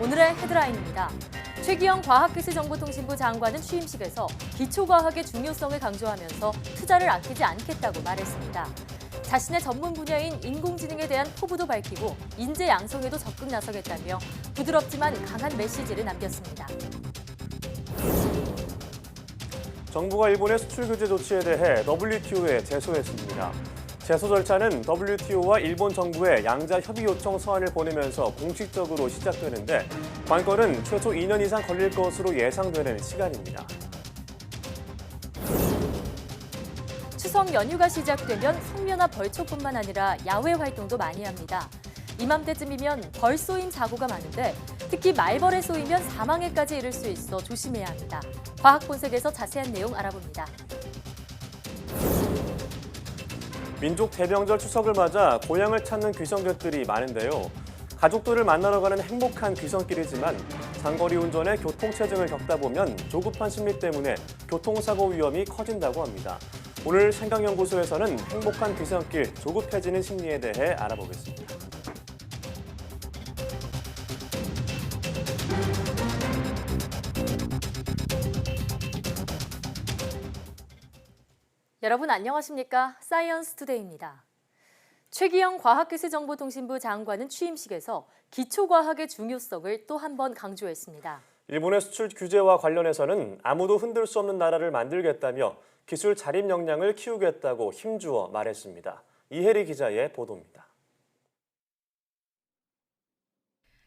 오늘의 헤드라인입니다. 최기영 과학기술정보통신부 장관은 취임식에서 기초과학의 중요성을 강조하면서 투자를 아끼지 않겠다고 말했습니다. 자신의 전문 분야인 인공지능에 대한 포부도 밝히고 인재 양성에도 적극 나서겠다며 부드럽지만 강한 메시지를 남겼습니다. 정부가 일본의 수출 규제 조치에 대해 WTO에 제소했습니다. 제소 절차는 WTO와 일본 정부의 양자 협의 요청 서한을 보내면서 공식적으로 시작되는데 관건은 최소 2년 이상 걸릴 것으로 예상되는 시간입니다. 추석 연휴가 시작되면 성묘나 벌초뿐만 아니라 야외 활동도 많이 합니다. 이맘때쯤이면 벌 쏘임 사고가 많은데 특히 말벌에 쏘이면 사망에까지 이를 수 있어 조심해야 합니다. 과학본색에서 자세한 내용 알아봅니다. 민족 대명절 추석을 맞아 고향을 찾는 귀성객들이 많은데요. 가족들을 만나러 가는 행복한 귀성길이지만 장거리 운전에 교통체증을 겪다 보면 조급한 심리 때문에 교통사고 위험이 커진다고 합니다. 오늘 생각연구소에서는 행복한 귀성길, 조급해지는 심리에 대해 알아보겠습니다. 여러분 안녕하십니까? 사이언스 투데이입니다. 최기영 과학기술정보통신부 장관은 취임식에서 기초과학의 중요성을 또 한 번 강조했습니다. 일본의 수출 규제와 관련해서는 아무도 흔들 수 없는 나라를 만들겠다며 기술 자립 역량을 키우겠다고 힘주어 말했습니다. 이혜리 기자의 보도입니다.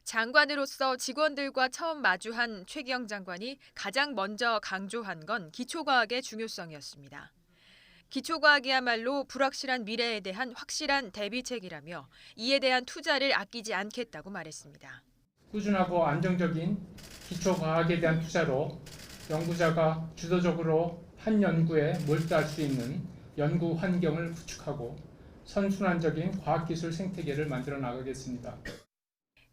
장관으로서 직원들과 처음 마주한 최기영 장관이 가장 먼저 강조한 건 기초과학의 중요성이었습니다. 기초과학이야말로 불확실한 미래에 대한 확실한 대비책이라며 이에 대한 투자를 아끼지 않겠다고 말했습니다. 꾸준하고 안정적인 기초과학에 대한 투자로 연구자가 주도적으로 한 연구에 몰두할 수 있는 연구 환경을 구축하고 선순환적인 과학기술 생태계를 만들어 나가겠습니다.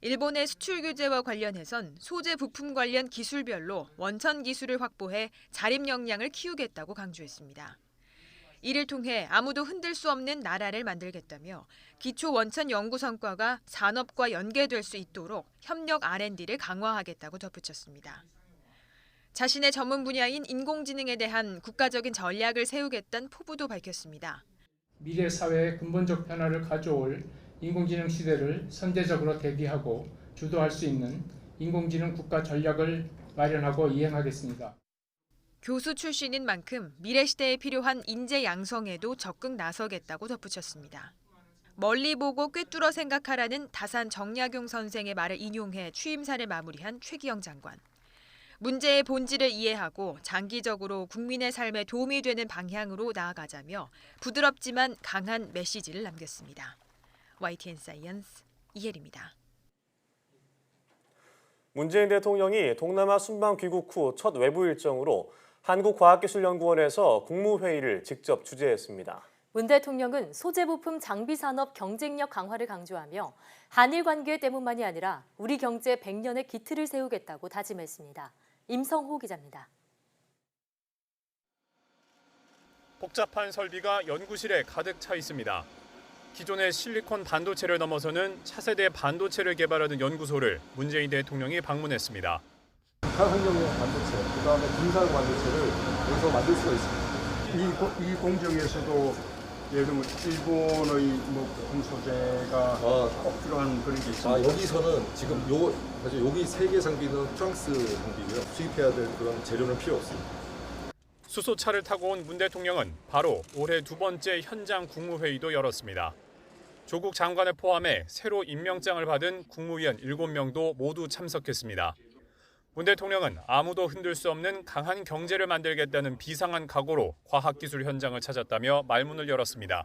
일본의 수출 규제와 관련해선 소재 부품 관련 기술별로 원천 기술을 확보해 자립 역량을 키우겠다고 강조했습니다. 이를 통해 아무도 흔들 수 없는 나라를 만들겠다며 기초 원천 연구 성과가 산업과 연계될 수 있도록 협력 R&D를 강화하겠다고 덧붙였습니다. 자신의 전문 분야인 인공지능에 대한 국가적인 전략을 세우겠다는 포부도 밝혔습니다. 미래 사회의 근본적 변화를 가져올 인공지능 시대를 선제적으로 대비하고 주도할 수 있는 인공지능 국가 전략을 마련하고 이행하겠습니다. 교수 출신인 만큼 미래 시대에 필요한 인재 양성에도 적극 나서겠다고 덧붙였습니다. 멀리 보고 꿰뚫어 생각하라는 다산 정약용 선생의 말을 인용해 취임사를 마무리한 최기영 장관. 문제의 본질을 이해하고 장기적으로 국민의 삶에 도움이 되는 방향으로 나아가자며 부드럽지만 강한 메시지를 남겼습니다. YTN 사이언스 이혜리입니다. 문재인 대통령이 동남아 순방 귀국 후 첫 외부 일정으로 한국과학기술연구원에서 국무회의를 직접 주재했습니다. 문 대통령은 소재 부품 장비 산업 경쟁력 강화를 강조하며 한일 관계 때문만이 아니라 우리 경제 100년의 기틀을 세우겠다고 다짐했습니다. 임성호 기자입니다. 복잡한 설비가 연구실에 가득 차 있습니다. 기존의 실리콘 반도체를 넘어서는 차세대 반도체를 개발하는 연구소를 문재인 대통령이 방문했습니다. 한정용 반도체, 그다음에 분산 반도체를 여기서 만들 수가 있습니다. 이 공정에서도 예를 들면 일본의 부품 소재가 꼭 필요한 그런 게 있습니다. 여기서는 지금 사실 여기 세 개 장비는 프랑스 장비고요. 수입해야 될 그런 재료는 필요 없습니다. 수소차를 타고 온 문 대통령은 바로 올해 두 번째 현장 국무회의도 열었습니다. 조국 장관을 포함해 새로 임명장을 받은 국무위원 7명도 모두 참석했습니다. 문 대통령은 아무도 흔들 수 없는 강한 경제를 만들겠다는 비상한 각오로 과학기술 현장을 찾았다며 말문을 열었습니다.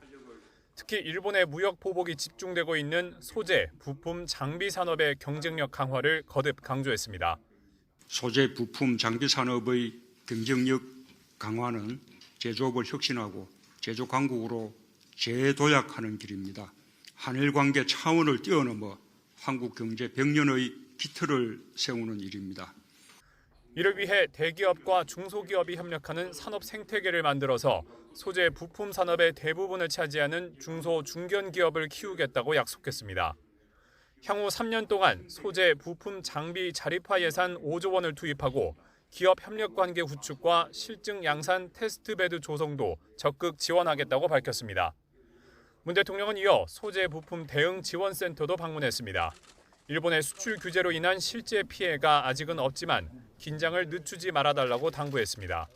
특히 일본의 무역 보복이 집중되고 있는 소재, 부품, 장비 산업의 경쟁력 강화를 거듭 강조했습니다. 소재, 부품, 장비 산업의 경쟁력 강화는 제조업을 혁신하고 제조 강국으로 재도약하는 길입니다. 한일 관계 차원을 뛰어넘어 한국 경제 100년의 기틀을 세우는 일입니다. 이를 위해 대기업과 중소기업이 협력하는 산업 생태계를 만들어서 소재 부품 산업의 대부분을 차지하는 중소 중견기업을 키우겠다고 약속했습니다. 향후 3년 동안 소재, 부품, 장비 자립화 예산 5조 원을 투입하고 기업 협력 관계 구축과 실증 양산 테스트베드 조성도 적극 지원하겠다고 밝혔습니다. 문 대통령은 이어 소재 부품 대응 지원센터도 방문했습니다. 일본의 수출 규제로 인한 실제 피해가 아직은 없지만 긴장을 늦추지 말아달라고 당부했습니다.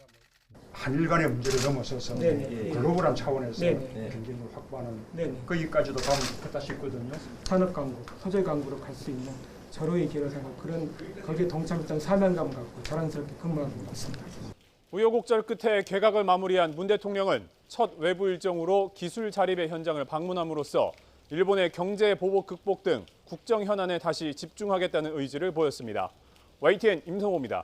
한일 간의 문제를 넘어서서 글로벌한 차원에서 경쟁력을 확보하는 거기까지도 가면 좋겠다 싶거든요. 산업 강국, 소재 강국으로 갈 수 있는 절호의 기회를 생각하고 그런 거기에 동참했던 사명감 갖고 자랑스럽게 근무하는 것 같습니다. 우여곡절 끝에 개각을 마무리한 문 대통령은 첫 외부 일정으로 기술 자립의 현장을 방문함으로써 일본의 경제 보복 극복 등 국정 현안에 다시 집중하겠다는 의지를 보였습니다. YTN 임성호입니다.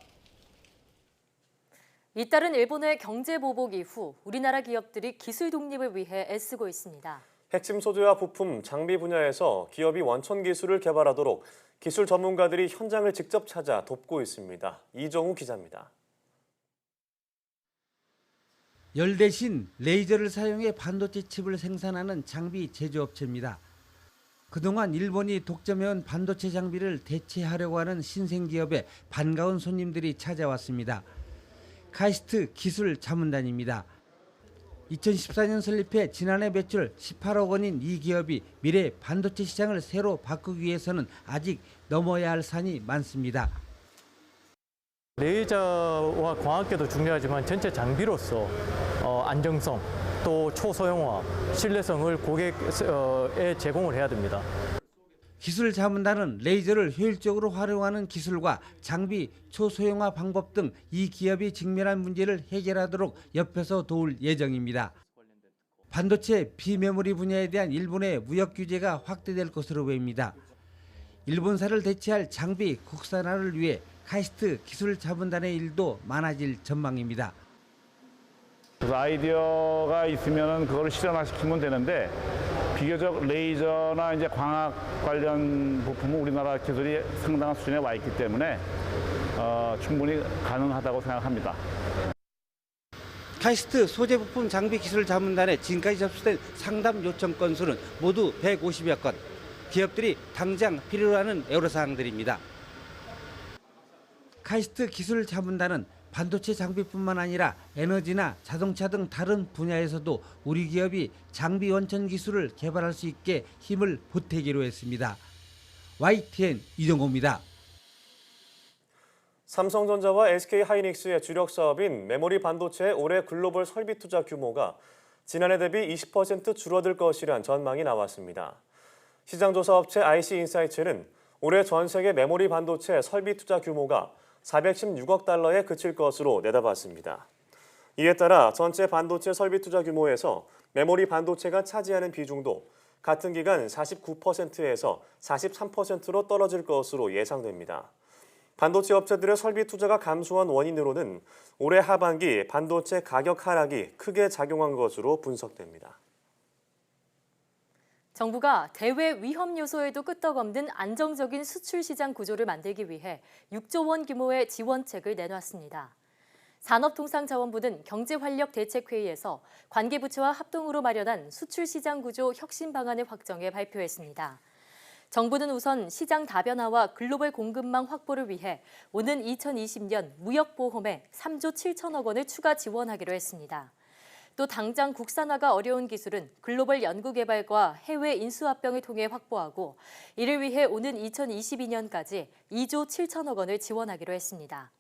잇따른 일본의 경제 보복 이후 우리나라 기업들이 기술 독립을 위해 애쓰고 있습니다. 핵심 소재와 부품, 장비 분야에서 기업이 원천 기술을 개발하도록 기술 전문가들이 현장을 직접 찾아 돕고 있습니다. 이정우 기자입니다. 열 대신 레이저를 사용해 반도체 칩을 생산하는 장비 제조업체입니다. 그동안 일본이 독점해온 반도체 장비를 대체하려고 하는 신생기업에 반가운 손님들이 찾아왔습니다. 카이스트 기술 자문단입니다. 2014년 설립해 지난해 매출 18억 원인 이 기업이 미래 반도체 시장을 새로 바꾸기 위해서는 아직 넘어야 할 산이 많습니다. 레이저와 광학계도 중요하지만 전체 장비로서 안정성, 또 초소형화, 신뢰성을 고객에 제공을 해야 됩니다. 기술 자문단은 레이저를 효율적으로 활용하는 기술과 장비 초소형화 방법 등 이 기업이 직면한 문제를 해결하도록 옆에서 도울 예정입니다. 반도체 비메모리 분야에 대한 일본의 무역 규제가 확대될 것으로 보입니다. 일본사를 대체할 장비 국산화를 위해 카이스트 기술 자문단의 일도 많아질 전망입니다. 아이디어가 있으면 그걸 실현화시키면 되는데 비교적 레이저나 이제 광학 관련 부품은 우리나라 기술이 상당한 수준에 와 있기 때문에 충분히 가능하다고 생각합니다. 카이스트 소재 부품 장비 기술 자문단에 지금까지 접수된 상담 요청 건수는 모두 150여 건. 기업들이 당장 필요로 하는 애로사항들입니다. 카이스트 기술 자문단은 반도체 장비뿐만 아니라 에너지나 자동차 등 다른 분야에서도 우리 기업이 장비 원천 기술을 개발할 수 있게 힘을 보태기로 했습니다. YTN 이정호입니다. 삼성전자와 SK하이닉스의 주력 사업인 메모리 반도체의 올해 글로벌 설비 투자 규모가 지난해 대비 20% 줄어들 것이란 전망이 나왔습니다. 시장조사업체 IC인사이츠는 올해 전 세계 메모리 반도체 설비 투자 규모가 416억 달러에 그칠 것으로 내다봤습니다. 이에 따라 전체 반도체 설비 투자 규모에서 메모리 반도체가 차지하는 비중도 같은 기간 49%에서 43%로 떨어질 것으로 예상됩니다. 반도체 업체들의 설비 투자가 감소한 원인으로는 올해 하반기 반도체 가격 하락이 크게 작용한 것으로 분석됩니다. 정부가 대외 위험 요소에도 끄떡없는 안정적인 수출 시장 구조를 만들기 위해 6조 원 규모의 지원책을 내놨습니다. 산업통상자원부는 경제활력대책회의에서 관계부처와 합동으로 마련한 수출 시장 구조 혁신 방안을 확정해 발표했습니다. 정부는 우선 시장 다변화와 글로벌 공급망 확보를 위해 오는 2020년 무역보험에 3조 7천억 원을 추가 지원하기로 했습니다. 또 당장 국산화가 어려운 기술은 글로벌 연구개발과 해외 인수합병을 통해 확보하고 이를 위해 오는 2022년까지 2조 7천억 원을 지원하기로 했습니다.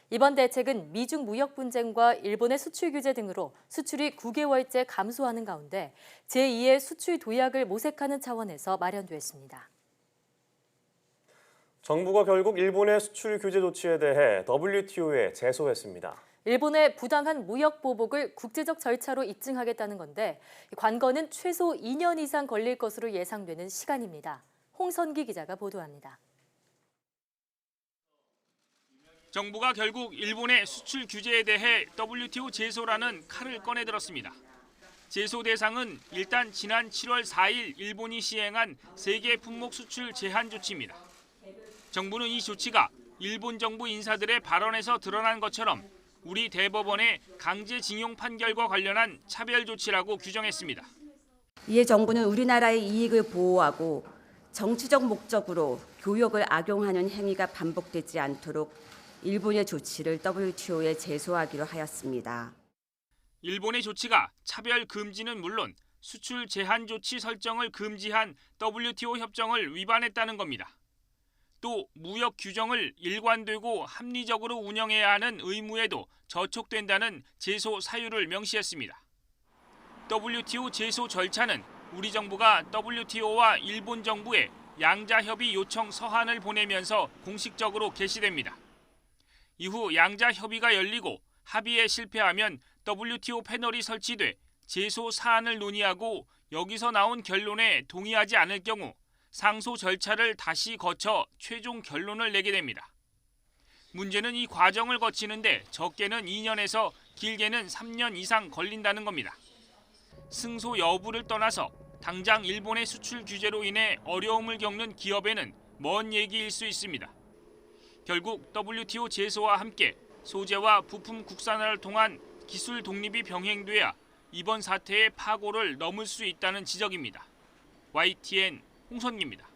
이번 대책은 미중 무역 분쟁과 일본의 수출 규제 등으로 수출이 9개월째 감소하는 가운데 제2의 수출 도약을 모색하는 차원에서 마련됐습니다. 정부가 결국 일본의 수출 규제 조치에 대해 WTO에 제소했습니다. 일본의 부당한 무역 보복을 국제적 절차로 입증하겠다는 건데 관건은 최소 2년 이상 걸릴 것으로 예상되는 시간입니다. 홍선기 기자가 보도합니다. 정부가 결국 일본의 수출 규제에 대해 WTO 제소라는 칼을 꺼내들었습니다. 제소 대상은 일단 지난 7월 4일 일본이 시행한 세계 품목 수출 제한 조치입니다. 정부는 이 조치가 일본 정부 인사들의 발언에서 드러난 것처럼 우리 대법원의 강제징용 판결과 관련한 차별 조치라고 규정했습니다. 이에 정부는 우리나라의 이익을 보호하고 정치적 목적으로 교역을 악용하는 행위가 반복되지 않도록 일본의 조치를 WTO에 제소하기로 하였습니다. 일본의 조치가 차별 금지는 물론 수출 제한 조치 설정을 금지한 WTO 협정을 위반했다는 겁니다. 또 무역 규정을 일관되고 합리적으로 운영해야 하는 의무에도 저촉된다는 제소 사유를 명시했습니다. WTO 제소 절차는 우리 정부가 WTO와 일본 정부에 양자협의 요청 서한을 보내면서 공식적으로 개시됩니다. 이후 양자협의가 열리고 합의에 실패하면 WTO 패널이 설치돼 제소 사안을 논의하고 여기서 나온 결론에 동의하지 않을 경우 상소 절차를 다시 거쳐 최종 결론을 내게 됩니다. 문제는 이 과정을 거치는데 적게는 2년에서 길게는 3년 이상 걸린다는 겁니다. 승소 여부를 떠나서 당장 일본의 수출 규제로 인해 어려움을 겪는 기업에는 먼 얘기일 수 있습니다. 결국 WTO 제소와 함께 소재와 부품 국산화를 통한 기술 독립이 병행돼야 이번 사태의 파고를 넘을 수 있다는 지적입니다. YTN 홍선기입니다.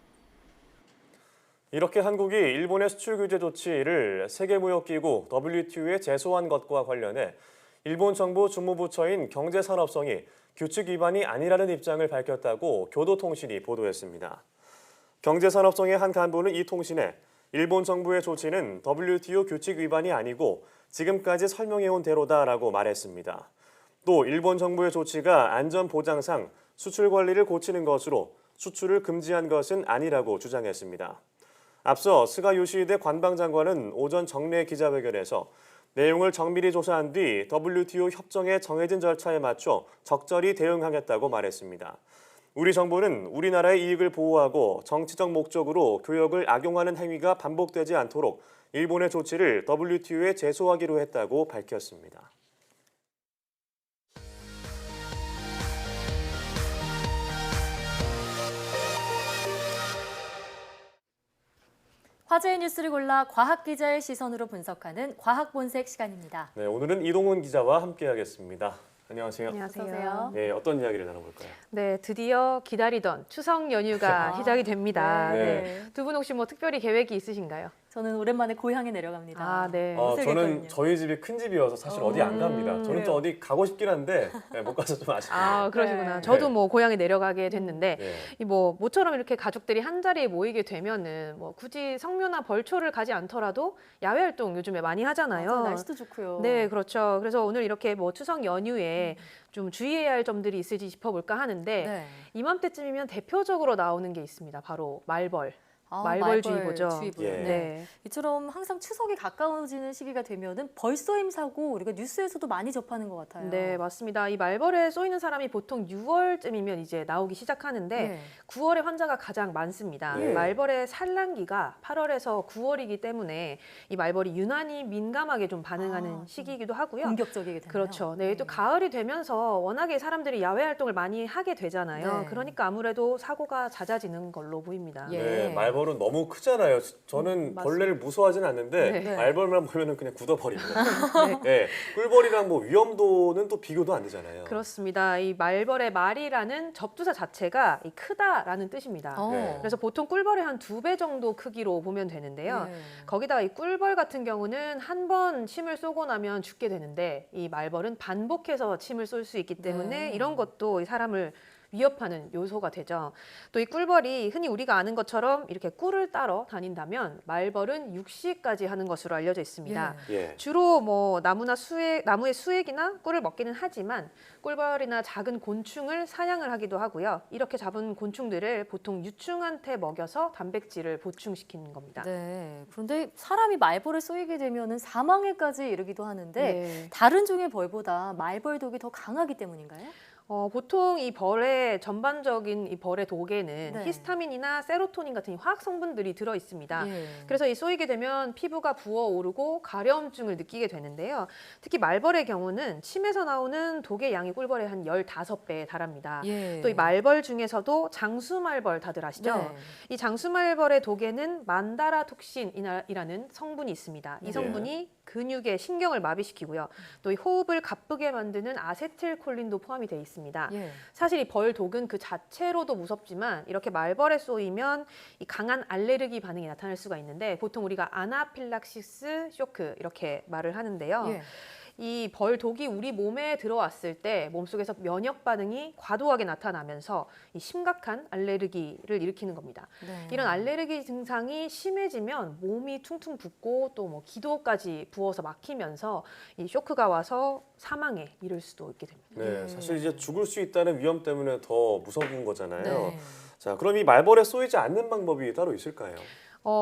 이렇게 한국이 일본의 수출 규제 조치를 세계무역기구 WTO에 제소한 것과 관련해 일본 정부 주무부처인 경제산업성이 규칙 위반이 아니라는 입장을 밝혔다고 교도통신이 보도했습니다. 경제산업성의 한 간부는 이 통신에 일본 정부의 조치는 WTO 규칙 위반이 아니고 지금까지 설명해온 대로다라고 말했습니다. 또 일본 정부의 조치가 안전보장상 수출 관리를 고치는 것으로 수출을 금지한 것은 아니라고 주장했습니다. 앞서 스가 요시히데 관방장관은 오전 정례 기자회견에서 내용을 정밀히 조사한 뒤 WTO 협정에 정해진 절차에 맞춰 적절히 대응하겠다고 말했습니다. 우리 정부는 우리나라의 이익을 보호하고 정치적 목적으로 교역을 악용하는 행위가 반복되지 않도록 일본의 조치를 WTO에 제소하기로 했다고 밝혔습니다. 화제의 뉴스를 골라 과학 기자의 시선으로 분석하는 과학 본색 시간입니다. 네, 오늘은 이동훈 기자와 함께하겠습니다. 안녕하세요. 안녕하세요. 네, 어떤 이야기를 나눠볼까요? 네, 드디어 기다리던 추석 연휴가 시작이 됩니다. 네. 두 분 혹시 뭐 특별히 계획이 있으신가요? 저는 오랜만에 고향에 내려갑니다. 아, 네. 저는 저희 집이 큰 집이어서 사실 어디 안 갑니다. 저는 좀 어디 가고 싶긴 한데 못 가서 좀 아쉽네요. 아, 그러시구나. 네. 저도 뭐 고향에 내려가게 됐는데 네. 이 뭐 모처럼 이렇게 가족들이 한 자리에 모이게 되면은 뭐 굳이 성묘나 벌초를 가지 않더라도 야외 활동 요즘에 많이 하잖아요. 맞아요, 날씨도 좋고요. 네, 그렇죠. 그래서 오늘 이렇게 뭐 추석 연휴에 좀 주의해야 할 점들이 있을지 짚어볼까 하는데 네. 이맘때쯤이면 대표적으로 나오는 게 있습니다. 바로 말벌. 말벌주의보죠. 말벌주의보. 예. 네. 이처럼 항상 추석이 가까워지는 시기가 되면은 벌쏘임 사고 우리가 뉴스에서도 많이 접하는 것 같아요. 네, 맞습니다. 이 말벌에 쏘이는 사람이 보통 6월쯤이면 이제 나오기 시작하는데 네. 9월에 환자가 가장 많습니다. 네. 말벌의 산란기가 8월에서 9월이기 때문에 이 말벌이 유난히 민감하게 좀 반응하는 시기이기도 하고요. 공격적이게 되네요. 그렇죠. 네, 또 가을이 되면서 워낙에 사람들이 야외 활동을 많이 하게 되잖아요. 네. 그러니까 아무래도 사고가 잦아지는 걸로 보입니다. 예. 네, 말벌은 너무 크잖아요. 저는 벌레를 무서워하진 않는데 네. 말벌만 보면은 그냥 굳어버립니다. 네. 꿀벌이랑 뭐 위험도는 또 비교도 안 되잖아요. 그렇습니다. 이 말벌의 말이라는 접두사 자체가 이 크다라는 뜻입니다. 네. 그래서 보통 꿀벌의 한 2배 정도 크기로 보면 되는데요. 네. 거기다가 이 꿀벌 같은 경우는 한 번 침을 쏘고 나면 죽게 되는데 이 말벌은 반복해서 침을 쏠 수 있기 때문에 네. 이런 것도 이 사람을 위협하는 요소가 되죠. 또 이 꿀벌이 흔히 우리가 아는 것처럼 이렇게 꿀을 따러 다닌다면 말벌은 육식까지 하는 것으로 알려져 있습니다. 예. 주로 뭐 나무의 수액이나 꿀을 먹기는 하지만 꿀벌이나 작은 곤충을 사냥을 하기도 하고요. 이렇게 잡은 곤충들을 보통 유충한테 먹여서 단백질을 보충시키는 겁니다. 네. 그런데 사람이 말벌에 쏘이게 되면은 사망에까지 이르기도 하는데 네. 다른 종의 벌보다 말벌 독이 더 강하기 때문인가요? 보통 이 벌의 전반적인 이 벌의 독에는 네. 히스타민이나 세로토닌 같은 화학 성분들이 들어 있습니다. 예. 그래서 이 쏘이게 되면 피부가 부어오르고 가려움증을 느끼게 되는데요. 특히 말벌의 경우는 침에서 나오는 독의 양이 꿀벌의 한 15배에 달합니다. 예. 또 이 말벌 중에서도 장수말벌 다들 아시죠? 네. 이 장수말벌의 독에는 만다라톡신이라는 성분이 있습니다. 이 성분이 근육의 신경을 마비시키고요. 또 이 호흡을 가쁘게 만드는 아세틸콜린도 포함이 되어 있습니다. 있습니다. 예. 사실 이 벌독은 그 자체로도 무섭지만 이렇게 말벌에 쏘이면 이 강한 알레르기 반응이 나타날 수가 있는데 보통 우리가 아나필락시스 쇼크 이렇게 말을 하는데요. 예. 이 벌독이 우리 몸에 들어왔을 때 몸속에서 면역 반응이 과도하게 나타나면서 이 심각한 알레르기를 일으키는 겁니다. 네. 이런 알레르기 증상이 심해지면 몸이 퉁퉁 붓고 또 뭐 기도까지 부어서 막히면서 이 쇼크가 와서 사망에 이를 수도 있게 됩니다. 네, 사실 이제 죽을 수 있다는 위험 때문에 더 무서운 거잖아요. 네. 자, 그럼 이 말벌에 쏘이지 않는 방법이 따로 있을까요?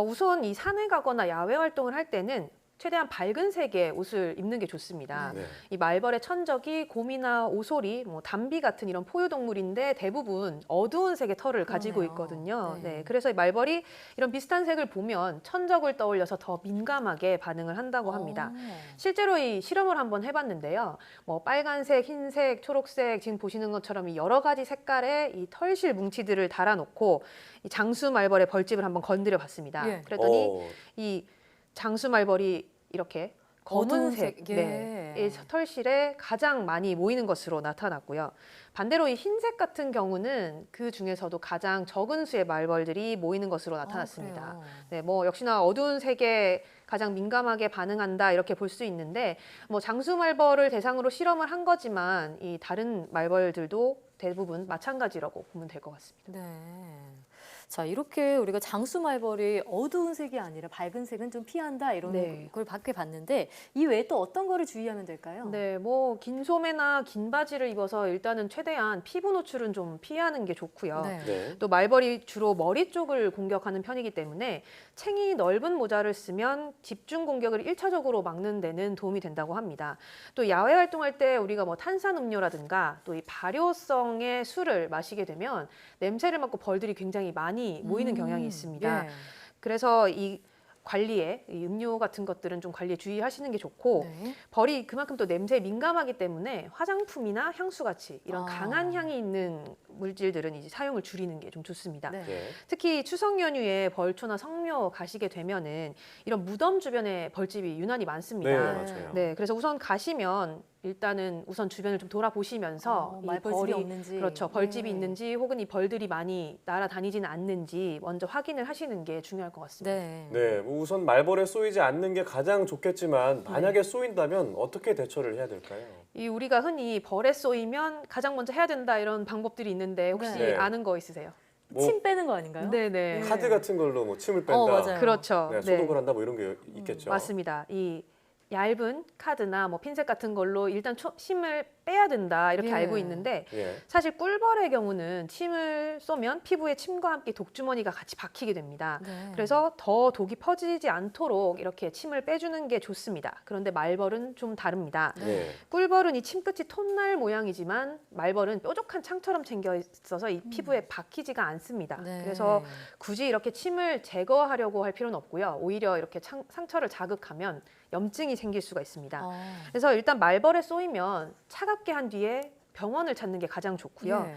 우선 이 산에 가거나 야외 활동을 할 때는 최대한 밝은 색의 옷을 입는 게 좋습니다. 네. 이 말벌의 천적이 곰이나 오소리, 뭐 담비 같은 이런 포유동물인데 대부분 어두운 색의 털을 가지고 있거든요. 네. 그래서 이 말벌이 이런 비슷한 색을 보면 천적을 떠올려서 더 민감하게 반응을 한다고 합니다. 실제로 이 실험을 한번 해봤는데요. 뭐 빨간색, 흰색, 초록색 지금 보시는 것처럼 이 여러 가지 색깔의 이 털실 뭉치들을 달아놓고 이 장수 말벌의 벌집을 한번 건드려 봤습니다. 예. 그랬더니 이 장수 말벌이 이렇게 검은색 어두운 색, 예. 이 털실에 가장 많이 모이는 것으로 나타났고요. 반대로 이 흰색 같은 경우는 그 중에서도 가장 적은 수의 말벌들이 모이는 것으로 나타났습니다. 네, 뭐 역시나 어두운 색에 가장 민감하게 반응한다 이렇게 볼 수 있는데 뭐 장수 말벌을 대상으로 실험을 한 거지만 이 다른 말벌들도 대부분 마찬가지라고 보면 될 것 같습니다. 네. 자, 이렇게 우리가 장수 말벌이 어두운 색이 아니라 밝은 색은 좀 피한다 이런 네. 걸 밖에 봤는데 이 외에 또 어떤 거를 주의하면 될까요? 네, 뭐 긴 소매나 긴 바지를 입어서 일단은 최대한 피부 노출은 좀 피하는 게 좋고요. 네. 또 말벌이 주로 머리 쪽을 공격하는 편이기 때문에 챙이 넓은 모자를 쓰면 집중 공격을 1차적으로 막는 데는 도움이 된다고 합니다. 또 야외 활동할 때 우리가 뭐 탄산음료라든가 또 이 발효성의 술을 마시게 되면 냄새를 맡고 벌들이 굉장히 많이 모이는 경향이 있습니다. 예. 그래서 이 관리에 이 음료 같은 것들은 좀 관리에 주의하시는 게 좋고 네. 벌이 그만큼 또 냄새에 민감하기 때문에 화장품이나 향수 같이 이런 강한 향이 있는 물질들은 이제 사용을 줄이는 게 좀 좋습니다. 네. 특히 추석 연휴에 벌초나 성묘 가시게 되면은 이런 무덤 주변에 벌집이 유난히 많습니다. 네, 맞아요. 네, 그래서 우선 가시면 일단은 우선 주변을 좀 돌아보시면서 이 말벌집이 없는지. 그렇죠, 벌집이 네. 있는지 혹은 이 벌들이 많이 날아다니지는 않는지 먼저 확인을 하시는 게 중요할 것 같습니다. 네, 뭐 우선 말벌에 쏘이지 않는 게 가장 좋겠지만 만약에 쏘인다면 어떻게 대처를 해야 될까요? 이 우리가 흔히 벌에 쏘이면 가장 먼저 해야 된다 이런 방법들이 있는데 혹시 네. 아는 거 있으세요? 침 빼는 거 아닌가요? 네네. 카드 같은 걸로 뭐 침을 뺀다, 맞아요. 그렇죠. 네, 소독을 한다 뭐 이런 게 있겠죠. 맞습니다. 이 얇은 카드나 뭐 핀셋 같은 걸로 일단 침을 빼야 된다 이렇게 예. 알고 있는데 예. 사실 꿀벌의 경우는 침을 쏘면 피부에 침과 함께 독주머니가 같이 박히게 됩니다. 네. 그래서 더 독이 퍼지지 않도록 이렇게 침을 빼주는 게 좋습니다. 그런데 말벌은 좀 다릅니다. 네. 꿀벌은 이 침끝이 톤날 모양이지만 말벌은 뾰족한 창처럼 생겨 있어서 이 피부에 박히지가 않습니다. 네. 그래서 굳이 이렇게 침을 제거하려고 할 필요는 없고요. 오히려 이렇게 상처를 자극하면 염증이 생길 수가 있습니다. 그래서 일단 말벌에 쏘이면 차갑게 한 뒤에 병원을 찾는 게 가장 좋고요. 예.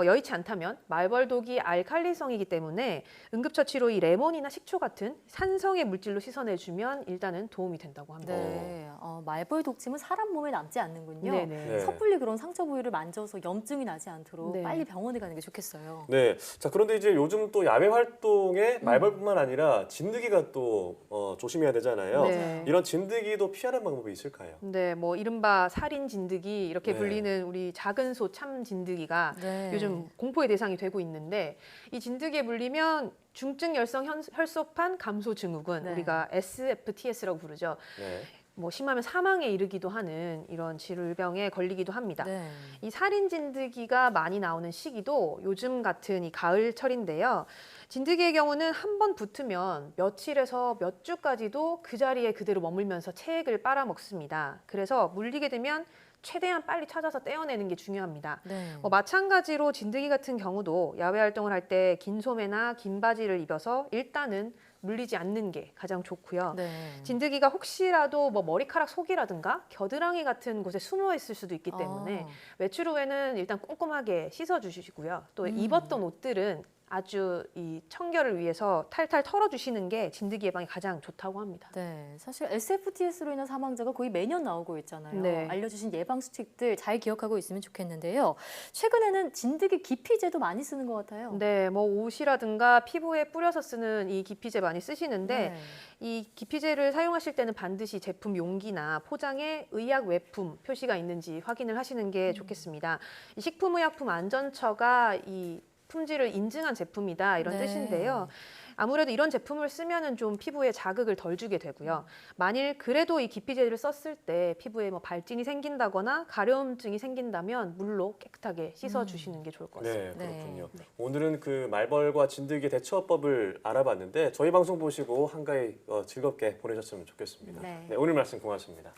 여의치 않다면 말벌독이 알칼리성이기 때문에 응급처치로 이 레몬이나 식초 같은 산성의 물질로 씻어내주면 일단은 도움이 된다고 합니다. 네. 말벌 독침은 사람 몸에 남지 않는군요. 네네. 네. 섣불리 그런 상처 부위를 만져서 염증이 나지 않도록 네. 빨리 병원에 가는 게 좋겠어요. 네. 자, 그런데 이제 요즘 또 야외 활동에 말벌뿐만 아니라 진드기가 또 조심해야 되잖아요. 네. 이런 진드기도 피하는 방법이 있을까요? 네, 뭐 이른바 살인 진드기 이렇게 네. 불리는 우리 작은 소 참 진드기가 네. 요즘 공포의 대상이 되고 있는데 이 진드기에 물리면 중증 열성 혈소판 감소 증후군 네. 우리가 SFTS라고 부르죠. 네. 뭐 심하면 사망에 이르기도 하는 이런 질병에 걸리기도 합니다. 네. 이 살인 진드기가 많이 나오는 시기도 요즘 같은 이 가을철인데요. 진드기의 경우는 한 번 붙으면 며칠에서 몇 주까지도 그 자리에 그대로 머물면서 체액을 빨아먹습니다. 그래서 물리게 되면 최대한 빨리 찾아서 떼어내는 게 중요합니다. 네. 마찬가지로 진드기 같은 경우도 야외 활동을 할 때 긴 소매나 긴 바지를 입어서 일단은 물리지 않는 게 가장 좋고요. 네. 진드기가 혹시라도 뭐 머리카락 속이라든가 겨드랑이 같은 곳에 숨어 있을 수도 있기 때문에 외출 후에는 일단 꼼꼼하게 씻어주시고요. 또 입었던 옷들은 아주 이 청결을 위해서 탈탈 털어주시는 게 진드기 예방에 가장 좋다고 합니다. 네, 사실 SFTS로 인한 사망자가 거의 매년 나오고 있잖아요. 네. 알려주신 예방 수칙들 잘 기억하고 있으면 좋겠는데요. 최근에는 진드기 기피제도 많이 쓰는 것 같아요. 네, 뭐 옷이라든가 피부에 뿌려서 쓰는 이 기피제 많이 쓰시는데 네. 이 기피제를 사용하실 때는 반드시 제품 용기나 포장에 의약 외품 표시가 있는지 확인을 하시는 게 좋겠습니다. 이 식품의약품안전처가 이 품질을 인증한 제품이다 이런 네. 뜻인데요. 아무래도 이런 제품을 쓰면은 좀 피부에 자극을 덜 주게 되고요. 만일 그래도 이 기피제를 썼을 때 피부에 뭐 발진이 생긴다거나 가려움증이 생긴다면 물로 깨끗하게 씻어주시는 게 좋을 것 같습니다. 네, 그렇군요. 오늘은 그 말벌과 진드기 대처법을 알아봤는데 저희 방송 보시고 한가히 즐겁게 보내셨으면 좋겠습니다. 네. 네, 오늘 말씀 고맙습니다.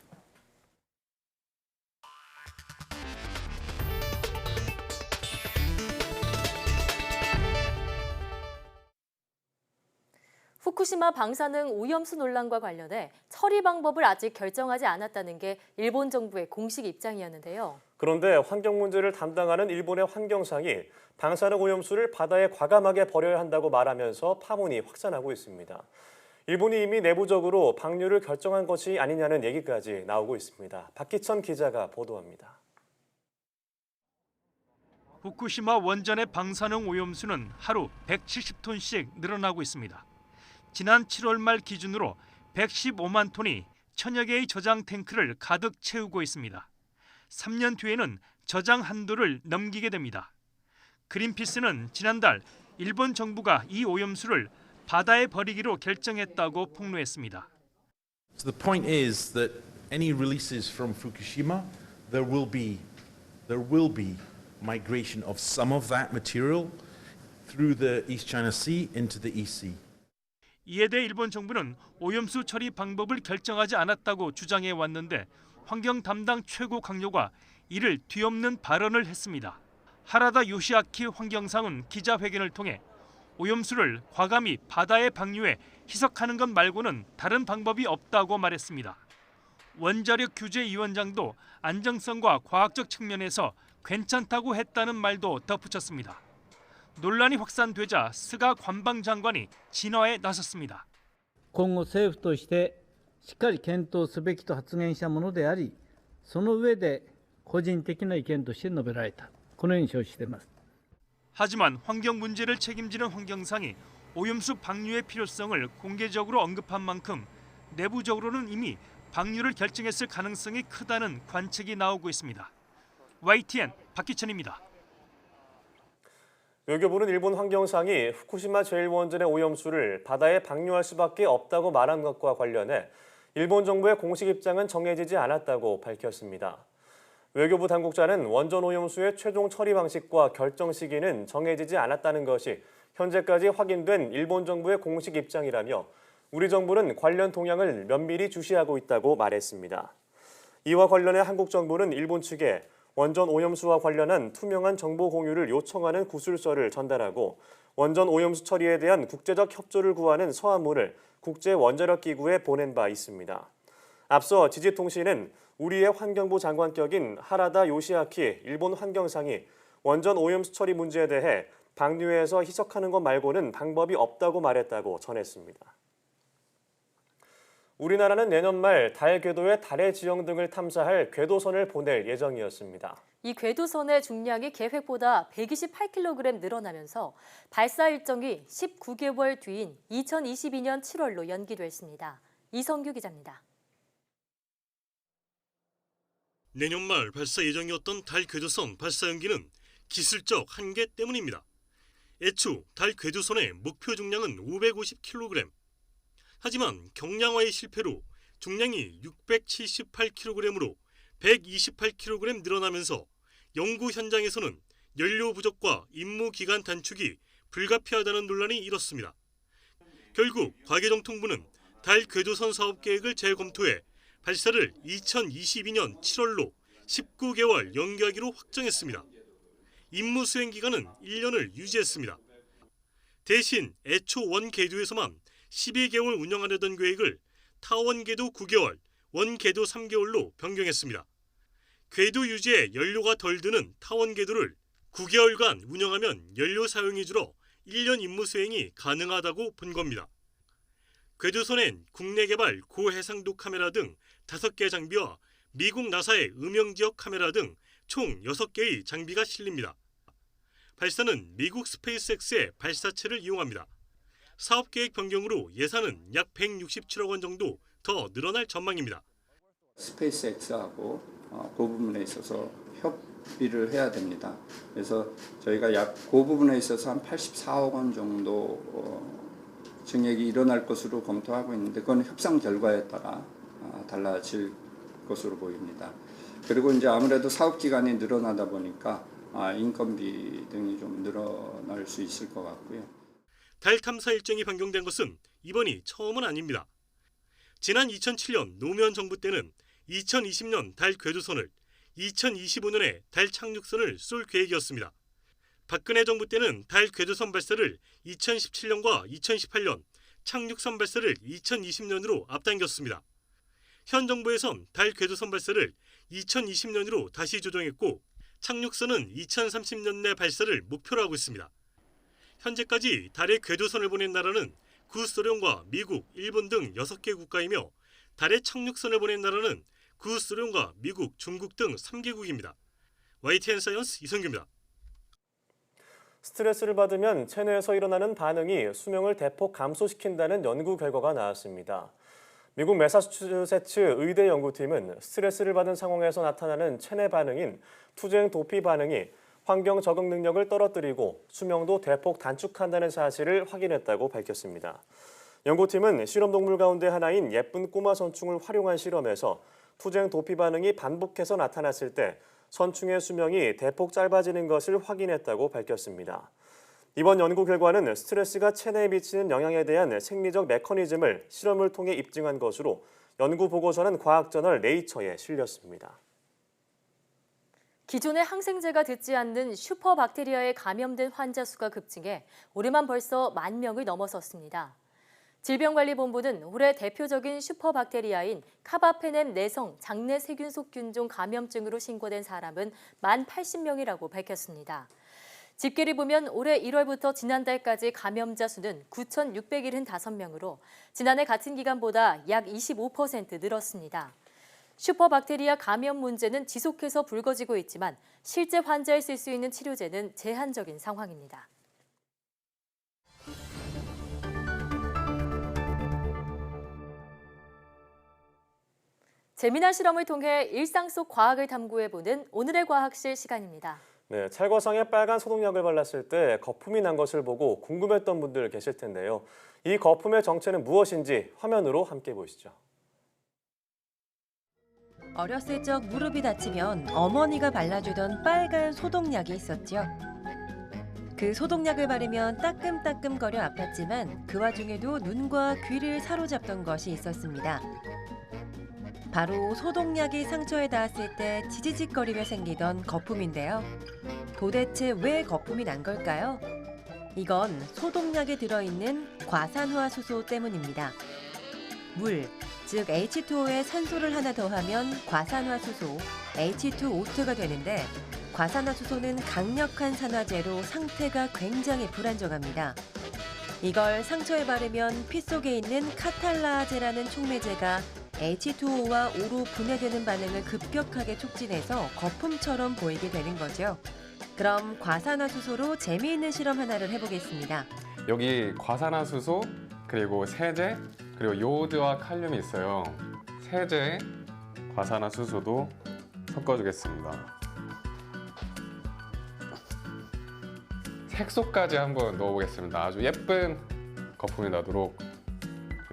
후쿠시마 방사능 오염수 논란과 관련해 처리 방법을 아직 결정하지 않았다는 게 일본 정부의 공식 입장이었는데요. 그런데 환경 문제를 담당하는 일본의 환경상이 방사능 오염수를 바다에 과감하게 버려야 한다고 말하면서 파문이 확산하고 있습니다. 일본이 이미 내부적으로 방류를 결정한 것이 아니냐는 얘기까지 나오고 있습니다. 박기천 기자가 보도합니다. 후쿠시마 원전의 방사능 오염수는 하루 170톤씩 늘어나고 있습니다. 지난 7월 말 기준으로 115만 톤이 천여 개의 저장 탱크를 가득 채우고 있습니다. 3년 뒤에는 저장 한도를 넘기게 됩니다. 그린피스는 지난달 일본 정부가 이 오염수를 바다에 버리기로 결정했다고 폭로했습니다. So the point is that any releases from Fukushima, there will be migration of some of that material through the East China Sea into the East Sea. 이에 대해 일본 정부는 오염수 처리 방법을 결정하지 않았다고 주장해 왔는데 환경 담당 최고 강요가 이를 뒤엎는 발언을 했습니다. 하라다 요시아키 환경상은 기자회견을 통해 오염수를 과감히 바다에 방류해 희석하는 것 말고는 다른 방법이 없다고 말했습니다. 원자력 규제위원장도 안정성과 과학적 측면에서 괜찮다고 했다는 말도 덧붙였습니다. 논란이 확산되자 스가 관방장관이 진화에 나섰습니다. 今後政府としてしっかり検討すべきと発言したものであり、その上で個人的な意見として述べられた。このように承知しています。 하지만 환경 문제를 책임지는 환경상이 오염수 방류의 필요성을 공개적으로 언급한 만큼 내부적으로는 이미 방류를 결정했을 가능성이 크다는 관측이 나오고 있습니다. YTN 박기천입니다. 외교부는 일본 환경상이 후쿠시마 제1원전의 오염수를 바다에 방류할 수밖에 없다고 말한 것과 관련해 일본 정부의 공식 입장은 정해지지 않았다고 밝혔습니다. 외교부 당국자는 원전 오염수의 최종 처리 방식과 결정 시기는 정해지지 않았다는 것이 현재까지 확인된 일본 정부의 공식 입장이라며 우리 정부는 관련 동향을 면밀히 주시하고 있다고 말했습니다. 이와 관련해 한국 정부는 일본 측에 원전 오염수와 관련한 투명한 정보 공유를 요청하는 구술서를 전달하고 원전 오염수 처리에 대한 국제적 협조를 구하는 서한문을 국제원자력기구에 보낸 바 있습니다. 앞서 지지통신은 우리의 환경부 장관격인 하라다 요시아키 일본 환경상이 원전 오염수 처리 문제에 대해 방류해서 희석하는 것 말고는 방법이 없다고 말했다고 전했습니다. 우리나라는 내년 말 달 궤도의 달의 지형 등을 탐사할 궤도선을 보낼 예정이었습니다. 이 궤도선의 중량이 계획보다 128kg 늘어나면서 발사 일정이 19개월 뒤인 2022년 7월로 연기됐습니다. 이성규 기자입니다. 내년 말 발사 예정이었던 달 궤도선 발사 연기는 기술적 한계 때문입니다. 애초 달 궤도선의 목표 중량은 550kg. 하지만 경량화의 실패로 중량이 678kg으로 128kg 늘어나면서 연구 현장에서는 연료 부족과 임무 기간 단축이 불가피하다는 논란이 일었습니다. 결국 과계정통부는 달 궤도선 사업 계획을 재검토해 발사를 2022년 7월로 19개월 연기하기로 확정했습니다. 임무 수행 기간은 1년을 유지했습니다. 대신 애초 원 궤도에서만 12개월 운영하려던 계획을 타원 궤도 9개월, 원 궤도 3개월로 변경했습니다. 궤도 유지에 연료가 덜 드는 타원 궤도를 9개월간 운영하면 연료 사용이 줄어 1년 임무 수행이 가능하다고 본 겁니다. 궤도선엔 국내 개발 고해상도 카메라 등 5개 장비와 미국 나사의 음영지역 카메라 등 총 6개의 장비가 실립니다. 발사는 미국 스페이스X의 발사체를 이용합니다. 사업계획 변경으로 예산은 약 167억 원 정도 더 늘어날 전망입니다. 스페이스X하고 그 부분에 있어서 협의를 해야 됩니다. 그래서 저희가 약 그 부분에 있어서 한 84억 원 정도 증액이 일어날 것으로 검토하고 있는데 그건 협상 결과에 따라 달라질 것으로 보입니다. 그리고 이제 아무래도 사업 기간이 늘어나다 보니까 인건비 등이 좀 늘어날 수 있을 것 같고요. 달 탐사 일정이 변경된 것은 이번이 처음은 아닙니다. 지난 2007년 노무현 정부 때는 2020년 달 궤도선을, 2025년에 달 착륙선을 쏠 계획이었습니다. 박근혜 정부 때는 달 궤도선 발사를 2017년과 2018년, 착륙선 발사를 2020년으로 앞당겼습니다. 현 정부에선 달 궤도선 발사를 2020년으로 다시 조정했고 착륙선은 2030년 내 발사를 목표로 하고 있습니다. 현재까지 달에 궤도선을 보낸 나라는 구소련과 미국, 일본 등 6개 국가이며 달에 착륙선을 보낸 나라는 구소련과 미국, 중국 등 3개국입니다. YTN 사이언스 이성규입니다. 스트레스를 받으면 체내에서 일어나는 반응이 수명을 대폭 감소시킨다는 연구 결과가 나왔습니다. 미국 매사추세츠 의대 연구팀은 스트레스를 받은 상황에서 나타나는 체내 반응인 투쟁 도피 반응이 환경 적응 능력을 떨어뜨리고 수명도 대폭 단축한다는 사실을 확인했다고 밝혔습니다. 연구팀은 실험동물 가운데 하나인 예쁜 꼬마 선충을 활용한 실험에서 투쟁 도피 반응이 반복해서 나타났을 때 선충의 수명이 대폭 짧아지는 것을 확인했다고 밝혔습니다. 이번 연구 결과는 스트레스가 체내에 미치는 영향에 대한 생리적 메커니즘을 실험을 통해 입증한 것으로 연구 보고서는 과학저널 네이처에 실렸습니다. 기존의 항생제가 듣지 않는 슈퍼박테리아에 감염된 환자 수가 급증해 올해만 벌써 10,000명을 넘어섰습니다. 질병관리본부는 올해 대표적인 슈퍼박테리아인 카바페넴 내성 장내 세균속균종 감염증으로 신고된 사람은 10,080명이라고 밝혔습니다. 집계를 보면 올해 1월부터 지난달까지 감염자 수는 9,675명으로 지난해 같은 기간보다 약 25% 늘었습니다. 슈퍼박테리아 감염 문제는 지속해서 불거지고 있지만 실제 환자에 쓸 수 있는 치료제는 제한적인 상황입니다. 재미난 실험을 통해 일상 속 과학을 탐구해보는 오늘의 과학실 시간입니다. 네, 찰과상에 빨간 소독약을 발랐을 때 거품이 난 것을 보고 궁금했던 분들 계실 텐데요. 이 거품의 정체는 무엇인지 화면으로 함께 보시죠. 어렸을 적 무릎이 다치면 어머니가 발라주던 빨간 소독약이 있었죠. 그 소독약을 바르면 따끔따끔거려 아팠지만 그 와중에도 눈과 귀를 사로잡던 것이 있었습니다. 바로 소독약이 상처에 닿았을 때 지지직거리며 생기던 거품인데요. 도대체 왜 거품이 난 걸까요? 이건 소독약에 들어있는 과산화수소 때문입니다. 물, 즉 H2O에 산소를 하나 더하면 과산화수소, H2O2가 되는데 과산화수소는 강력한 산화제로 상태가 굉장히 불안정합니다. 이걸 상처에 바르면 피 속에 있는 카탈라제라는 촉매제가 H2O와 O로 분해되는 반응을 급격하게 촉진해서 거품처럼 보이게 되는 거죠. 그럼 과산화수소로 재미있는 실험 하나를 해보겠습니다. 여기 과산화수소, 그리고 세제, 그리고 요오드와 칼륨이 있어요. 세제에 과산화수소도 섞어주겠습니다. 색소까지 한번 넣어보겠습니다. 아주 예쁜 거품이 나도록.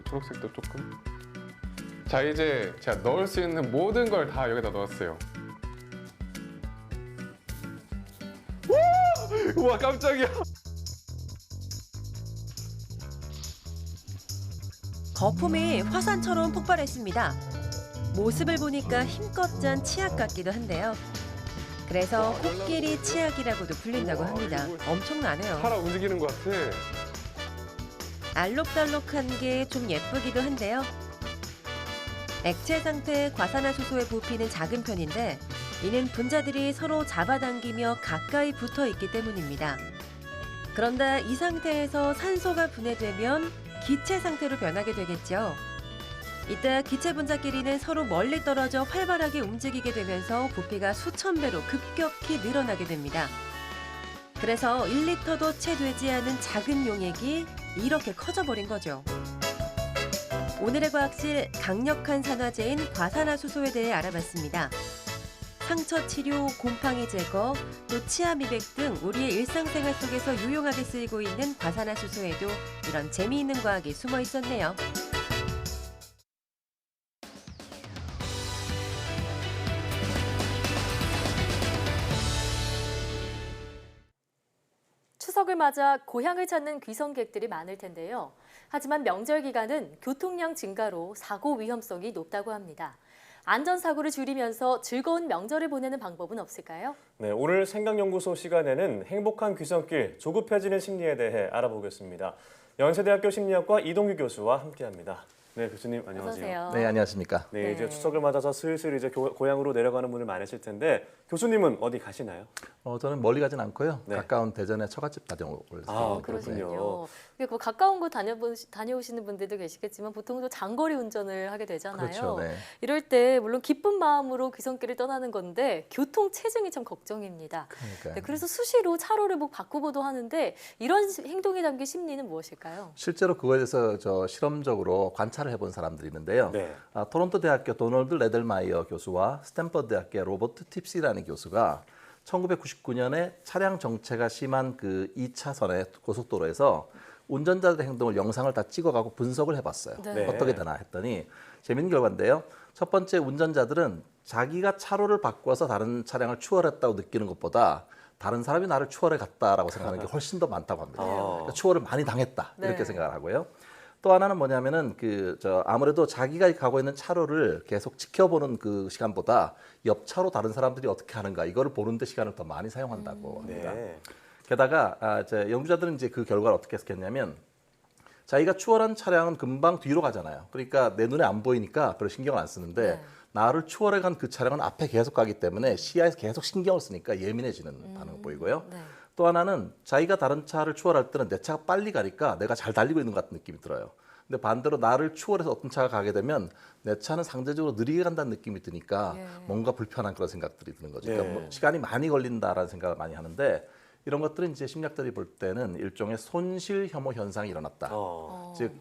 초록색도 조금. 자, 이제 제가 넣을 수 있는 모든 걸 다 여기다 넣었어요. 우와, 깜짝이야. 거품이 화산처럼 폭발했습니다. 모습을 보니까 힘껏 짠 치약 같기도 한데요. 그래서 코끼리 치약이라고도 불린다고 합니다. 엄청나네요. 살아 움직이는 것 같아. 알록달록한 게 좀 예쁘기도 한데요. 액체 상태의 과산화수소에 부피는 작은 편인데 이는 분자들이 서로 잡아당기며 가까이 붙어 있기 때문입니다. 그런데 이 상태에서 산소가 분해되면 기체 상태로 변하게 되겠죠. 이때 기체 분자끼리는 서로 멀리 떨어져 활발하게 움직이게 되면서 부피가 수천 배로 급격히 늘어나게 됩니다. 그래서 1리터도 채 되지 않은 작은 용액이 이렇게 커져버린 거죠. 오늘의 과학실 강력한 산화제인 과산화수소에 대해 알아봤습니다. 상처 치료, 곰팡이 제거, 또 치아 미백 등 우리의 일상생활 속에서 유용하게 쓰이고 있는 과산화수소에도 이런 재미있는 과학이 숨어 있었네요. 추석을 맞아 고향을 찾는 귀성객들이 많을 텐데요. 하지만 명절 기간은 교통량 증가로 사고 위험성이 높다고 합니다. 안전사고를 줄이면서 즐거운 명절을 보내는 방법은 없을까요? 네, 오늘 생각연구소 시간에는 행복한 귀성길, 조급해지는 심리에 대해 알아보겠습니다. 연세대학교 심리학과 이동규 교수와 함께합니다. 네, 교수님 안녕하세요. 어서오세요. 네, 안녕하십니까. 네, 이제 추석을 맞아서 슬슬 이제 고향으로 내려가는 분들 많으실 텐데 교수님은 어디 가시나요? 저는 멀리 가진 않고요. 네. 가까운 대전에 처갓집 다녀올 아, 그렇군요. 그 가까운 곳 다녀오시는 분들도 계시겠지만 보통 또 장거리 운전을 하게 되잖아요. 그렇죠. 네. 이럴 때 물론 기쁜 마음으로 귀성길을 떠나는 건데 교통 체증이 참 걱정입니다. 그러니까요. 네, 그래서 수시로 차로를 바꾸고도 하는데 이런 행동에 담긴 심리는 무엇일까요? 실제로 그거에 대해서 실험적으로 관찰을 해본 사람들이 있는데요. 네. 토론토 대학교 도널드 레델마이어 교수와 스탠퍼드 대학교 로버트 팁시라는 교수가 1999년에 차량 정체가 심한 그 2차선의 고속도로에서 운전자들의 행동을 영상을 다 찍어가고 분석을 해봤어요. 네. 어떻게 되나 했더니 재밌는 결과인데요. 첫 번째 운전자들은 자기가 차로를 바꿔서 다른 차량을 추월했다고 느끼는 것보다 다른 사람이 나를 추월해 갔다라고 생각하는 게 훨씬 더 많다고 합니다. 그러니까 추월을 많이 당했다 이렇게 네. 생각을 하고요. 또 하나는 뭐냐면은 아무래도 자기가 가고 있는 차로를 계속 지켜보는 그 시간보다 옆 차로 다른 사람들이 어떻게 하는가 이거를 보는데 시간을 더 많이 사용한다고 합니다. 네. 게다가 연구자들은 이제 그 결과를 어떻게 했겠냐면 자기가 추월한 차량은 금방 뒤로 가잖아요. 그러니까 내 눈에 안 보이니까 별로 신경을 안 쓰는데 네. 나를 추월해 간 그 차량은 앞에 계속 가기 때문에 시야에서 계속 신경을 쓰니까 예민해지는 반응을 보이고요. 네. 또 하나는 자기가 다른 차를 추월할 때는 내 차가 빨리 가니까 내가 잘 달리고 있는 것 같은 느낌이 들어요. 근데 반대로 나를 추월해서 어떤 차가 가게 되면 내 차는 상대적으로 느리게 간다는 느낌이 드니까 뭔가 불편한 그런 생각들이 드는 거죠. 그러니까 뭐 시간이 많이 걸린다라는 생각을 많이 하는데 이런 것들은 이제 심리학자들이 볼 때는 일종의 손실 혐오 현상이 일어났다. 즉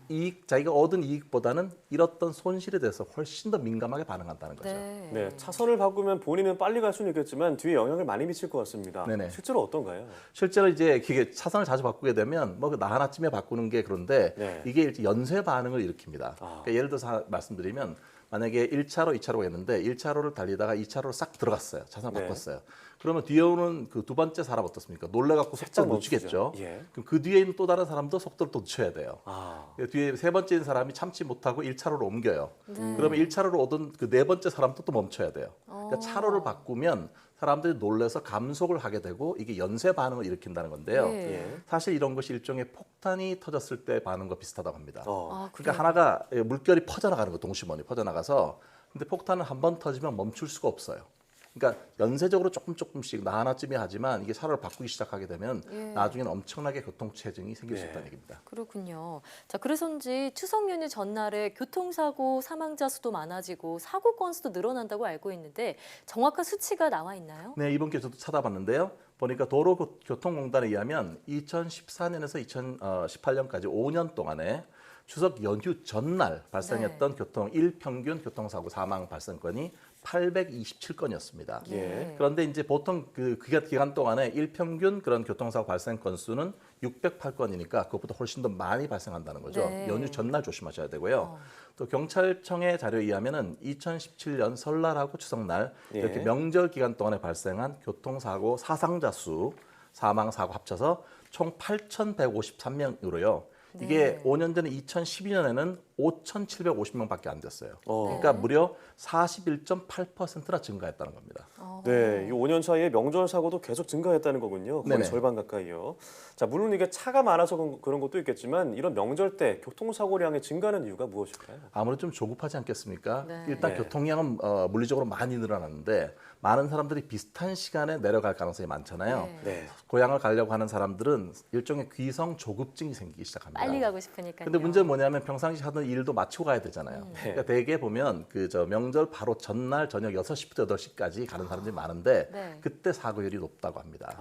자기가 얻은 이익보다는 잃었던 손실에 대해서 훨씬 더 민감하게 반응한다는 거죠. 네, 차선을 바꾸면 본인은 빨리 갈 수는 있겠지만 뒤에 영향을 많이 미칠 것 같습니다. 네네. 실제로 어떤가요? 실제로 이제 이게 차선을 자주 바꾸게 되면 뭐 나 하나쯤에 바꾸는 게 그런데 네. 이게 일제 연쇄 반응을 일으킵니다. 그러니까 예를 들어서 말씀드리면 만약에 1차로, 2차로가 있는데 1차로를 달리다가 2차로로 싹 들어갔어요. 차선 네. 바꿨어요. 그러면 뒤에 오는 그 두 번째 사람 어떻습니까? 놀래갖고 속도를 늦추겠죠. 예. 그럼 그 뒤에 있는 또 다른 사람도 속도를 또 늦춰야 돼요. 아. 뒤에 세 번째인 사람이 참지 못하고 1차로로 옮겨요. 그러면 1차로로 오던 그 네 번째 사람도 또 멈춰야 돼요. 그러니까 차로를 바꾸면 사람들이 놀래서 감속을 하게 되고 이게 연쇄 반응을 일으킨다는 건데요. 사실 이런 것이 일종의 폭탄이 터졌을 때 반응과 비슷하다고 합니다. 그러니까 하나가 물결이 퍼져나가는 거, 동시머니 퍼져나가서 근데 폭탄은 한 번 터지면 멈출 수가 없어요. 그러니까 연쇄적으로 조금씩 나 하나쯤이 하지만 이게 차로를 바꾸기 시작하게 되면 나중에는 엄청나게 교통체증이 생길 수 있다는 얘기입니다. 그렇군요. 자, 그래서인지 추석 연휴 전날에 교통사고 사망자 수도 많아지고 사고 건수도 늘어난다고 알고 있는데 정확한 수치가 나와 있나요? 네, 이번 기회에 저도 찾아봤는데요. 보니까 도로교통공단에 의하면 2014년에서 2018년까지 5년 동안에 추석 연휴 전날 발생했던 일평균 교통사고 사망 발생건이 827건이었습니다. 그런데 이제 보통 그 기간 동안에 일평균 그런 교통사고 발생 건수는 608건이니까 그것보다 훨씬 더 많이 발생한다는 거죠. 연휴 전날 조심하셔야 되고요. 또 경찰청의 자료에 의하면은 2017년 설날하고 추석날 이렇게 명절 기간 동안에 발생한 교통사고 사상자 수, 사망 사고 합쳐서 총 8,153명으로요. 이게 5년 전에 2012년에는 5,750명밖에 안 됐어요. 그러니까 무려 41.8%나 증가했다는 겁니다. 네, 이 5년 사이에 명절 사고도 계속 증가했다는 거군요. 거의 네네. 절반 가까이요. 자, 물론 이게 차가 많아서 그런 것도 있겠지만 이런 명절 때 교통사고량이 증가하는 이유가 무엇일까요? 아무래도 좀 조급하지 않겠습니까? 네. 일단 네. 교통량은 물리적으로 많이 늘어났는데 많은 사람들이 비슷한 시간에 내려갈 가능성이 많잖아요. 네. 고향을 가려고 하는 사람들은 일종의 귀성 조급증이 생기기 시작합니다. 빨리 가고 싶으니까요. 근데 문제는 뭐냐면 평상시 하던 일도 마치고 가야 되잖아요. 그러니까 대개 보면 그 명절 바로 전날 저녁 6시부터 8시까지 가는 사람들이 많은데 네. 그때 사고율이 높다고 합니다.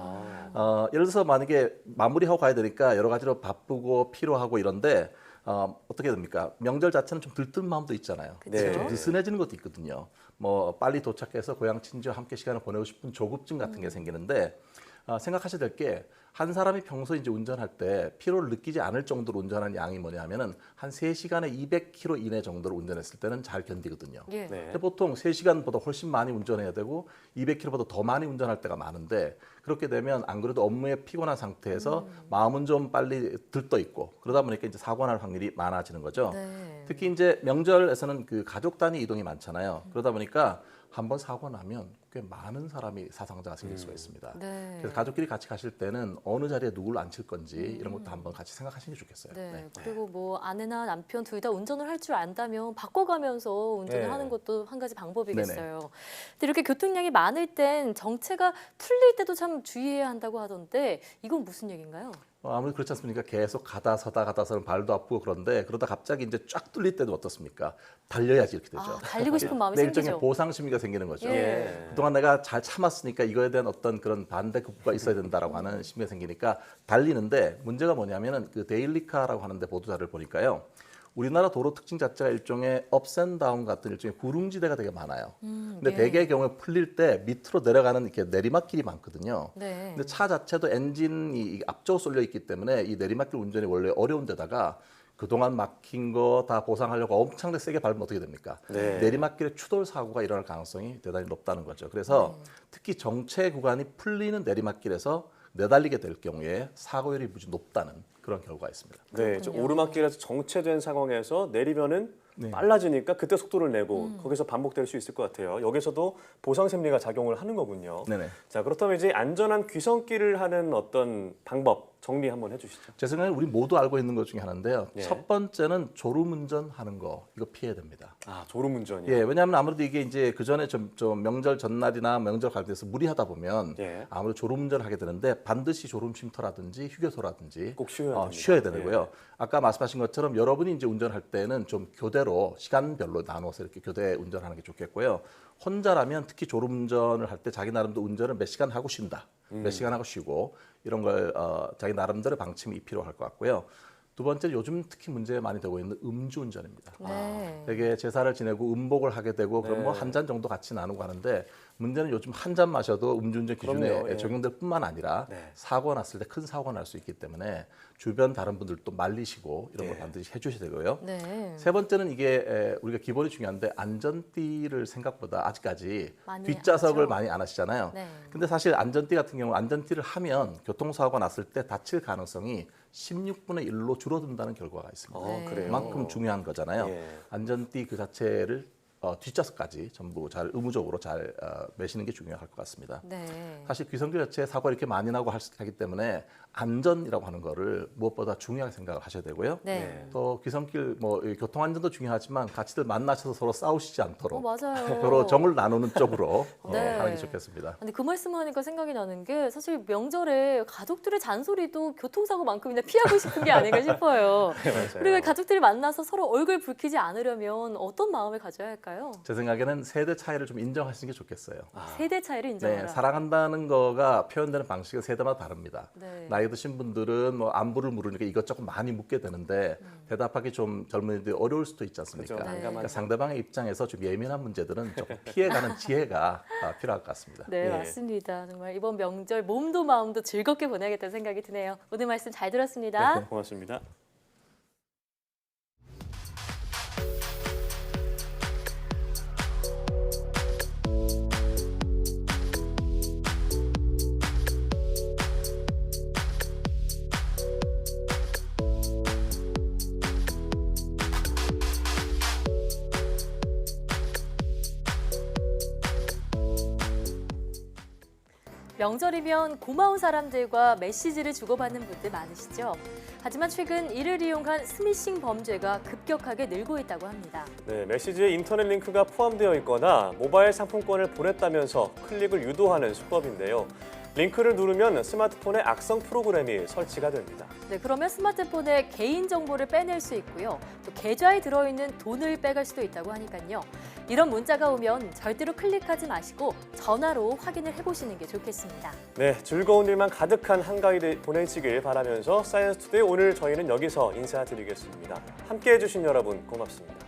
예를 들어서 만약에 마무리하고 가야 되니까 여러 가지로 바쁘고 피로하고 이런데 어떻게 됩니까? 명절 자체는 좀 들뜬 마음도 있잖아요. 네. 좀 느슨해지는 것도 있거든요. 뭐 빨리 도착해서 고향 친지와 함께 시간을 보내고 싶은 조급증 같은 게 생기는데 생각하셔야 될 게 한 사람이 평소에 이제 운전할 때 피로를 느끼지 않을 정도로 운전하는 양이 뭐냐면은 한 3시간에 200km 이내 정도로 운전했을 때는 잘 견디거든요. 예. 네. 근데 보통 3시간보다 훨씬 많이 운전해야 되고 200km보다 더 많이 운전할 때가 많은데 그렇게 되면 안 그래도 업무에 피곤한 상태에서 마음은 좀 빨리 들떠 있고 그러다 보니까 이제 사고 날 확률이 많아지는 거죠. 네. 특히 이제 명절에서는 그 가족 단위 이동이 많잖아요. 그러다 보니까 한번 사고 나면 꽤 많은 사람이 사상자가 생길 수가 있습니다. 네. 그래서 가족끼리 같이 가실 때는 어느 자리에 누구를 앉힐 건지 이런 것도 한번 같이 생각하시는 게 좋겠어요. 네. 네. 그리고 뭐 아내나 남편 둘 다 운전을 할 줄 안다면 바꿔가면서 운전을 네. 하는 것도 한 가지 방법이겠어요. 근데 이렇게 교통량이 많을 땐 정체가 풀릴 때도 참 주의해야 한다고 하던데 이건 무슨 얘기인가요? 아무래도 그렇지 않습니까? 계속 가다 서는 발도 아프고 그런데 그러다 갑자기 이제 쫙 뚫릴 때는 어떻습니까? 달려야지 이렇게 되죠. 달리고 싶은 마음이 내 생기죠. 일종의 보상 심리가 생기는 거죠. 예. 그동안 내가 잘 참았으니까 이거에 대한 어떤 그런 반대 급부가 있어야 된다라고 하는 심리가 생기니까 달리는데 문제가 뭐냐면은 그 데일리카라고 하는데 보도자를 보니까요. 우리나라 도로 특징 자체가 일종의 업앤다운 같은 일종의 구릉지대가 되게 많아요. 근데 대개의 경우에 풀릴 때 밑으로 내려가는 이렇게 내리막길이 많거든요. 네. 근데 차 자체도 엔진이 앞쪽으로 쏠려 있기 때문에 이 내리막길 운전이 원래 어려운 데다가 그동안 막힌 거 다 보상하려고 엄청나게 세게 밟으면 어떻게 됩니까? 네. 내리막길에 추돌 사고가 일어날 가능성이 대단히 높다는 거죠. 그래서 특히 정체 구간이 풀리는 내리막길에서 내달리게 될 경우에 사고율이 무지 높다는 그런 결과가 있습니다. 네, 좀 오르막길에서 정체된 상황에서 내리면은 빨라지니까 그때 속도를 내고 거기서 반복될 수 있을 것 같아요. 여기서도 보상 심리가 작용을 하는 거군요. 네네. 자, 그렇다면 이제 안전한 귀성길을 하는 어떤 방법 정리 한번 해주시죠. 제 생각에 우리 모두 알고 있는 것 중에 하나인데요. 네. 첫 번째는 졸음운전하는 거 이거 피해야 됩니다. 아, 졸음운전이요? 예, 왜냐하면 아무래도 이게 이제 그 전에 좀 명절 전날이나 명절 관련해서 무리하다 보면 아무래도 졸음운전을 하게 되는데 반드시 졸음 쉼터라든지 휴게소라든지 꼭 쉬어야 쉬어야 되고요. 아까 말씀하신 것처럼 여러분이 이제 운전할 때는 좀 교대로 시간별로 나눠서 이렇게 교대 운전하는 게 좋겠고요. 혼자라면 특히 졸음운전을 할 때 자기 나름대로 운전을 몇 시간 하고 쉰다. 몇 시간 하고 쉬고 이런 걸 자기 나름대로의 방침이 필요할 것 같고요. 두 번째 요즘 특히 문제 많이 되고 있는 음주운전입니다. 네. 되게 제사를 지내고 음복을 하게 되고 그럼 뭐 한 잔 정도 같이 나누고 하는데 문제는 요즘 한 잔 마셔도 음주운전 기준에 그럼요, 예. 적용될 뿐만 아니라 사고가 났을 때 큰 사고가 날 수 있기 때문에 주변 다른 분들도 말리시고 이런 걸 반드시 해주셔야 되고요. 네. 세 번째는 이게 우리가 기본이 중요한데 안전띠를 생각보다 아직까지 많이 뒷좌석을 하죠. 많이 안 하시잖아요. 네. 근데 사실 안전띠 같은 경우 안전띠를 하면 교통사고가 났을 때 다칠 가능성이 16분의 1로 줄어든다는 결과가 있습니다. 네. 그래요? 그만큼 중요한 거잖아요. 예. 안전띠 그 자체를 뒷좌석까지 전부 잘 의무적으로 잘 매시는 게 중요할 것 같습니다. 네. 사실 귀성길 자체에 사고가 이렇게 많이 나고 하기 때문에 안전이라고 하는 거를 무엇보다 중요하게 생각을 하셔야 되고요. 네. 또 귀성길 뭐 이교통 안전도 중요하지만 같이들 만나셔서 서로 싸우시지 않도록 맞아요. 서로 정을 나누는 쪽으로 네. 하는 게 좋겠습니다. 근데 그 말씀하니까 생각이 나는 게 사실 명절에 가족들의 잔소리도 교통사고만큼이나 피하고 싶은 게 아닌가 싶어요. 네, 맞아요. 우리가 가족들이 만나서 서로 얼굴 붉히지 않으려면 어떤 마음을 가져야 할까요? 제 생각에는 세대 차이를 좀 인정하시는 게 좋겠어요. 세대 차이를 인정하라. 네, 사랑한다는 거가 표현되는 방식은 세대마다 다릅니다. 네. 나이 드신 분들은 뭐 안부를 물으니까 이것저것 많이 묻게 되는데 대답하기 좀 젊은이들이 어려울 수도 있지 않습니까? 그렇죠. 그러니까 상대방의 입장에서 좀 예민한 문제들은 조금 피해가는 지혜가 필요할 것 같습니다. 네, 맞습니다. 정말 이번 명절 몸도 마음도 즐겁게 보내야겠다는 생각이 드네요. 오늘 말씀 잘 들었습니다. 네, 고맙습니다. 명절이면 고마운 사람들과 메시지를 주고받는 분들 많으시죠? 하지만 최근 이를 이용한 스미싱 범죄가 급격하게 늘고 있다고 합니다. 네, 메시지에 인터넷 링크가 포함되어 있거나 모바일 상품권을 보냈다면서 클릭을 유도하는 수법인데요. 링크를 누르면 스마트폰에 악성 프로그램이 설치가 됩니다. 네, 그러면 스마트폰에 개인 정보를 빼낼 수 있고요. 또 계좌에 들어있는 돈을 빼갈 수도 있다고 하니까요. 이런 문자가 오면 절대로 클릭하지 마시고 전화로 확인을 해보시는 게 좋겠습니다. 네, 즐거운 일만 가득한 한가위 보내시길 바라면서 사이언스 투데이 오늘 저희는 여기서 인사드리겠습니다. 함께해 주신 여러분 고맙습니다.